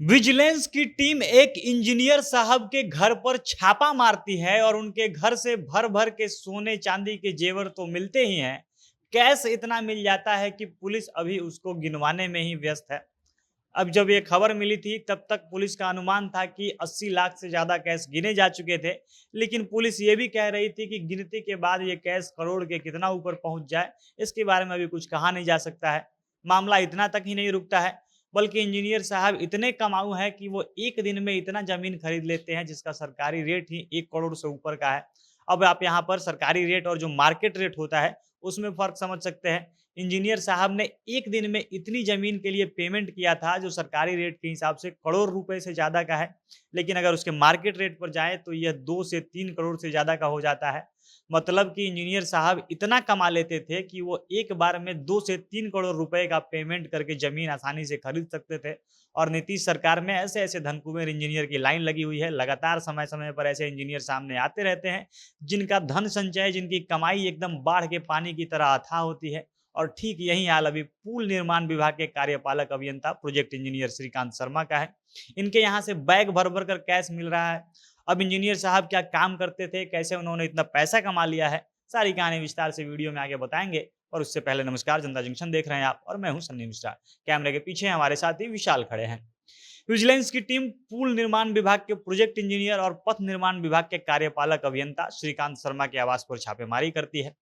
Vigilance की team एक engineer साहब के घर पर छापा मारती है और उनके घर से भर भर के सोने चांदी के जेवर तो मिलते ही हैं। कैश इतना मिल जाता है कि पुलिस अभी उसको गिनवाने में ही व्यस्त है। अब जब ये खबर मिली थी तब तक पुलिस का अनुमान था कि 80 लाख से ज्यादा कैश गिने जा चुके थे। लेकिन पुलिस ये भी कह रही थी कि गिनती के बाद ये कैश करोड़ के कितना ऊपर पहुंच जाए, इसके बारे में अभी कुछ कहा नहीं जा सकता है। मामला इतना तक ही नहीं रुकता है, बल्कि इंजीनियर साहब इतने कमाऊ हैं कि वो एक दिन में इतना जमीन खरीद लेते हैं जिसका सरकारी रेट ही 1 करोड़ से ऊपर का है। अब आप यहाँ पर सरकारी रेट और जो मार्केट रेट होता है उसमें फर्क समझ सकते हैं। इंजीनियर साहब ने एक दिन में इतनी जमीन के लिए पेमेंट किया था जो सरकारी रेट के हिसाब से करोड़ रुपए से ज्यादा का है। लेकिन अगर उसके मार्केट रेट पर जाए तो यह 2 से 3 करोड़ से ज्यादा का हो जाता है। मतलब कि इंजीनियर साहब इतना कमा लेते थे कि वो एक बार में 2 से 3 करोड़ रुपए का पेमेंट करके जमीन आसानी से खरीद सकते थे। और नीतीश सरकार में ऐसे ऐसे धनकुबेर इंजीनियर की लाइन लगी हुई है। लगातार समय समय पर ऐसे इंजीनियर सामने आते रहते हैं जिनका धन संचय, जिनकी कमाई एकदम बाढ़ के पानी की तरह अथाह होती है। और ठीक यही हाल अभी पुल निर्माण विभाग के कार्यपालक अभियंता प्रोजेक्ट इंजीनियर श्रीकांत शर्मा का है। इनके यहाँ से बैग भर भर कर कैश मिल रहा है। अब इंजीनियर साहब क्या काम करते थे, कैसे उन्होंने इतना पैसा कमा लिया है, सारी कहानी विस्तार से वीडियो में आगे बताएंगे। और उससे पहले नमस्कार, जनता जंक्शन देख रहे हैं आप और मैं हूं सन्नी मिश्रा। कैमरे के पीछे हमारे साथी विशाल खड़े हैं। विजिलेंस की टीम पुल निर्माण विभाग के प्रोजेक्ट इंजीनियर और पथ निर्माण विभाग के कार्यपालक अभियंता श्रीकांत शर्मा के आवास पर छापेमारी करती है।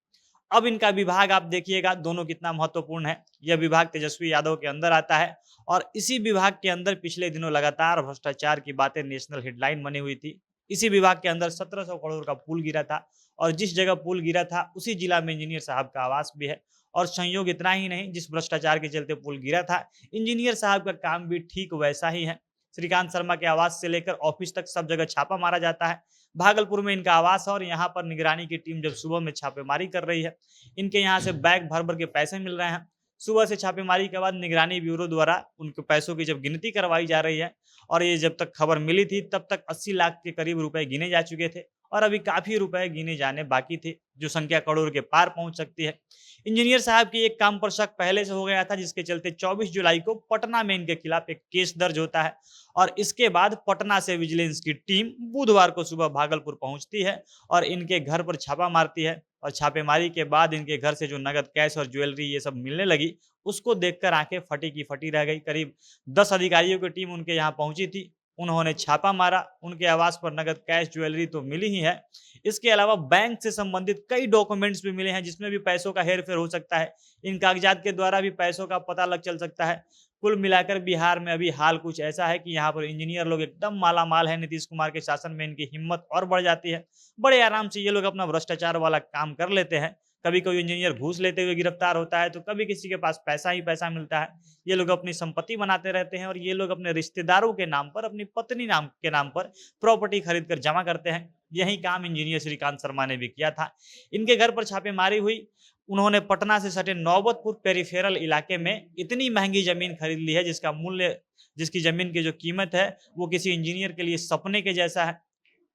अब इनका विभाग आप देखिएगा दोनों कितना महत्वपूर्ण है। यह विभाग तेजस्वी यादव के अंदर आता है और इसी विभाग के अंदर पिछले दिनों लगातार भ्रष्टाचार की बातें नेशनल हेडलाइन बनी हुई थी। इसी विभाग के अंदर 1700 करोड़ का पुल गिरा था और जिस जगह पुल गिरा था उसी जिला में इंजीनियर साहब का आवास भी है। और संयोग इतना ही नहीं, जिस भ्रष्टाचार के चलते पुल गिरा था, इंजीनियर साहब का काम भी ठीक वैसा ही है। श्रीकांत शर्मा के आवास से लेकर ऑफिस तक सब जगह छापा मारा जाता है। भागलपुर में इनका आवास है और यहाँ पर निगरानी की टीम जब सुबह में छापेमारी कर रही है, इनके यहाँ से बैग भर भर के पैसे मिल रहे हैं। सुबह से छापेमारी के बाद निगरानी ब्यूरो द्वारा उनके पैसों की जब गिनती करवाई जा रही है, और ये जब तक खबर मिली थी तब तक 80 लाख के करीब रुपए गिने जा चुके थे और अभी काफी रुपए गिने जाने बाकी थे, जो संख्या करोड़ के पार पहुंच सकती है। इंजीनियर साहब के एक काम पर शक पहले से हो गया था, जिसके चलते 24 जुलाई को पटना में इनके खिलाफ एक केस दर्ज होता है। और इसके बाद पटना से विजिलेंस की टीम बुधवार को सुबह भागलपुर पहुंचती है और इनके घर पर छापा मारती है। और छापेमारी के बाद इनके घर से जो नगद कैश और ज्वेलरी ये सब मिलने लगी, उसको देखकर आंखें फटी की फटी रह गई। करीब 10 अधिकारियों की टीम उनके यहाँ पहुंची थी। उन्होंने छापा मारा, उनके आवास पर नगद कैश ज्वेलरी तो मिली ही है, इसके अलावा बैंक से संबंधित कई डॉक्यूमेंट्स भी मिले हैं जिसमें भी पैसों का हेरफेर हो सकता है। इन कागजात के द्वारा भी पैसों का पता लग चल सकता है। कुल मिलाकर बिहार में अभी हाल कुछ ऐसा है कि यहाँ पर इंजीनियर लोग एकदम माला माल है। नीतीश कुमार के शासन में इनकी हिम्मत और बढ़ जाती है। बड़े आराम से ये लोग अपना भ्रष्टाचार वाला काम कर लेते हैं। कभी कोई इंजीनियर घूस लेते हुए गिरफ्तार होता है तो कभी किसी के पास पैसा ही पैसा मिलता है। ये लोग अपनी संपत्ति बनाते रहते हैं और ये लोग अपने रिश्तेदारों के नाम पर, अपनी पत्नी नाम के नाम पर प्रॉपर्टी खरीद कर जमा करते हैं। यही काम इंजीनियर श्रीकांत शर्मा ने भी किया था। इनके घर पर छापेमारी हुई। उन्होंने पटना से सटे नौबतपुर पेरिफेरल इलाके में इतनी महंगी जमीन खरीद ली है जिसका मूल्य, जिसकी जमीन की जो कीमत है वो किसी इंजीनियर के लिए सपने के जैसा है।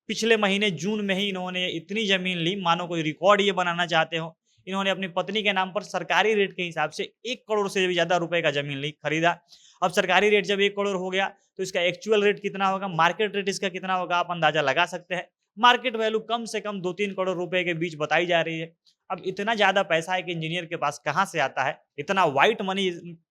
पिछले महीने जून में ही इन्होंने इतनी जमीन ली मानो कोई रिकॉर्ड ये बनाना चाहते हो। इन्होंने अपनी पत्नी के नाम पर सरकारी रेट के हिसाब से 1 करोड़ से भी ज्यादा रुपए का जमीन ली, खरीदा। अब सरकारी रेट जब 1 करोड़ हो गया तो इसका एक्चुअल रेट कितना होगा, मार्केट रेट इसका कितना होगा, आप अंदाजा लगा सकते हैं। मार्केट वैल्यू कम से कम 2-3 करोड़ रुपए के बीच बताई जा रही है। अब इतना ज्यादा पैसा एक इंजीनियर के पास कहाँ से आता है, इतना व्हाइट मनी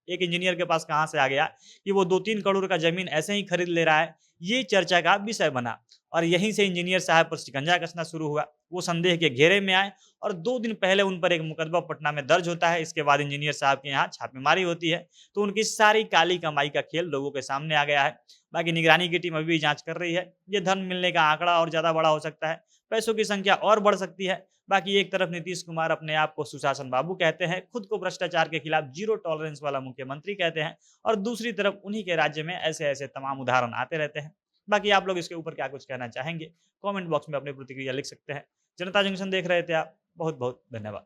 एक इंजीनियर के पास कहाँ से आ गया कि वो 2-3 करोड़ का जमीन ऐसे ही खरीद ले रहा है, ये चर्चा का विषय बना। और यहीं से इंजीनियर साहब पर शिकंजा कसना शुरू हुआ। वो संदेह के घेरे में आए और 2 दिन पहले उन पर एक मुकदमा पटना में दर्ज होता है। इसके बाद इंजीनियर साहब के यहाँ छापेमारी होती है तो उनकी सारी काली कमाई का खेल लोगों के सामने आ गया है। बाकी निगरानी की टीम अभी भी जांच कर रही है। ये धन मिलने का आंकड़ा और ज्यादा बड़ा हो सकता है, पैसों की संख्या और बढ़ सकती है। बाकी एक तरफ नीतीश कुमार अपने आप को सुशासन बाबू कहते हैं, खुद को भ्रष्टाचार के खिलाफ जीरो टॉलरेंस वाला मुख्यमंत्री कहते हैं, और दूसरी तरफ उन्हीं के राज्य में ऐसे ऐसे तमाम उदाहरण आते रहते हैं। बाकी आप लोग इसके ऊपर क्या कुछ कहना चाहेंगे, कमेंट बॉक्स में अपनी प्रतिक्रिया लिख सकते हैं। जनता जंक्शन देख रहे थे आप, बहुत बहुत धन्यवाद।